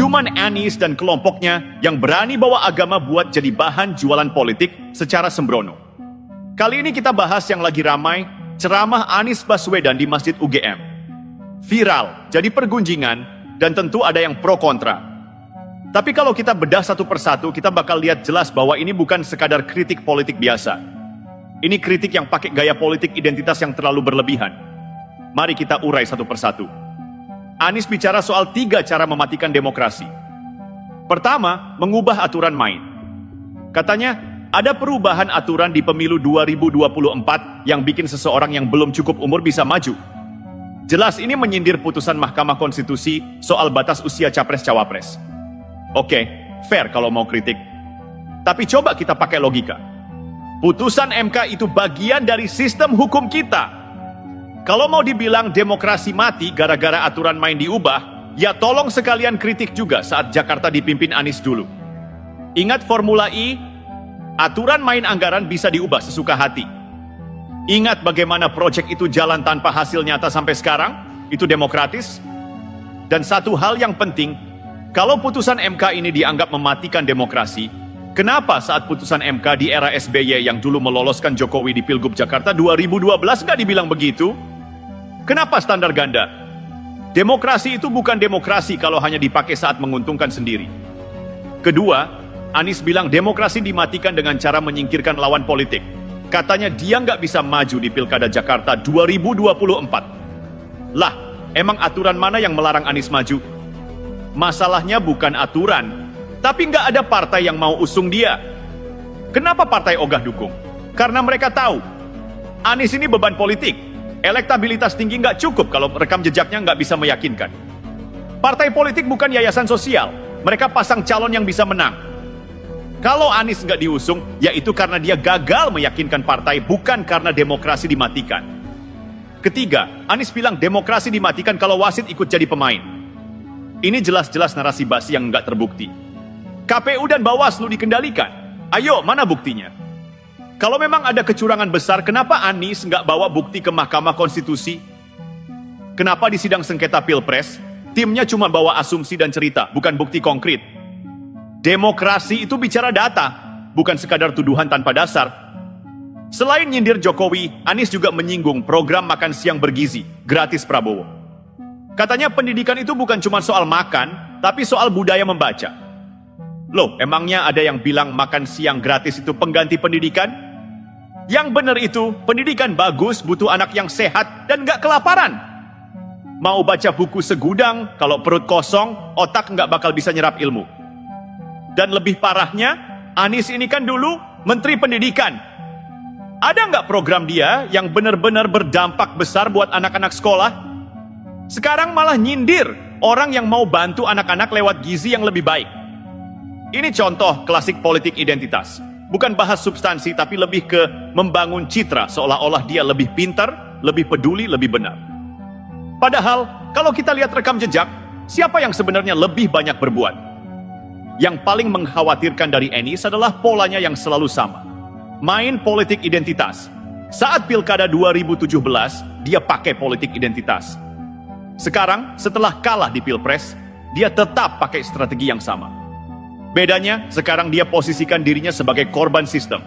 Cuman Anies dan kelompoknya yang berani bawa agama buat jadi bahan jualan politik secara sembrono. Kali ini kita bahas yang lagi ramai, ceramah Anies Baswedan di Masjid UGM. Viral, jadi pergunjingan, dan tentu ada yang pro kontra. Tapi kalau kita bedah satu persatu, kita bakal lihat jelas bahwa ini bukan sekadar kritik politik biasa. Ini kritik yang pakai gaya politik identitas yang terlalu berlebihan. Mari kita urai satu persatu. Anies bicara soal 3 cara mematikan demokrasi. Pertama, mengubah aturan main. Katanya, ada perubahan aturan di pemilu 2024 yang bikin seseorang yang belum cukup umur bisa maju. Jelas ini menyindir putusan Mahkamah Konstitusi soal batas usia capres-cawapres. Oke, fair kalau mau kritik. Tapi coba kita pakai logika. Putusan MK itu bagian dari sistem hukum kita. Kalau mau dibilang demokrasi mati gara-gara aturan main diubah, ya tolong sekalian kritik juga saat Jakarta dipimpin Anies dulu. Ingat Formula E? Aturan main anggaran bisa diubah sesuka hati. Ingat bagaimana proyek itu jalan tanpa hasil nyata sampai sekarang? Itu demokratis? Dan satu hal yang penting, kalau putusan MK ini dianggap mematikan demokrasi, kenapa saat putusan MK di era SBY yang dulu meloloskan Jokowi di Pilgub Jakarta 2012 nggak dibilang begitu? Kenapa standar ganda? Demokrasi itu bukan demokrasi kalau hanya dipakai saat menguntungkan sendiri. Kedua, Anies bilang demokrasi dimatikan dengan cara menyingkirkan lawan politik. Katanya dia nggak bisa maju di Pilkada Jakarta 2024. Lah, emang aturan mana yang melarang Anies maju? Masalahnya bukan aturan, tapi nggak ada partai yang mau usung dia. Kenapa partai ogah dukung? Karena mereka tahu, Anies ini beban politik. Elektabilitas tinggi nggak cukup kalau rekam jejaknya nggak bisa meyakinkan. Partai politik bukan yayasan sosial. Mereka pasang calon yang bisa menang. Kalau Anies nggak diusung, yaitu karena dia gagal meyakinkan partai, bukan karena demokrasi dimatikan. Ketiga, Anies bilang demokrasi dimatikan kalau wasit ikut jadi pemain. Ini jelas-jelas narasi basi yang nggak terbukti. KPU dan Bawaslu dikendalikan. Ayo, mana buktinya? Kalau memang ada kecurangan besar, kenapa Anies nggak bawa bukti ke Mahkamah Konstitusi? Kenapa di sidang sengketa Pilpres, timnya cuma bawa asumsi dan cerita, bukan bukti konkret? Demokrasi itu bicara data, bukan sekadar tuduhan tanpa dasar. Selain nyindir Jokowi, Anies juga menyinggung program makan siang bergizi, gratis Prabowo. Katanya pendidikan itu bukan cuma soal makan, tapi soal budaya membaca. Loh, emangnya ada yang bilang makan siang gratis itu pengganti pendidikan? Yang benar itu, pendidikan bagus butuh anak yang sehat dan nggak kelaparan. Mau baca buku segudang, kalau perut kosong, otak nggak bakal bisa nyerap ilmu. Dan lebih parahnya, Anies ini kan dulu Menteri Pendidikan. Ada nggak program dia yang benar-benar berdampak besar buat anak-anak sekolah? Sekarang malah nyindir orang yang mau bantu anak-anak lewat gizi yang lebih baik. Ini contoh klasik politik identitas. Bukan bahas substansi, tapi lebih ke membangun citra seolah-olah dia lebih pintar, lebih peduli, lebih benar. Padahal, kalau kita lihat rekam jejak, siapa yang sebenarnya lebih banyak berbuat? Yang paling mengkhawatirkan dari Anies adalah polanya yang selalu sama. Main politik identitas. Saat Pilkada 2017, dia pakai politik identitas. Sekarang, setelah kalah di Pilpres, dia tetap pakai strategi yang sama. Bedanya, sekarang dia posisikan dirinya sebagai korban sistem.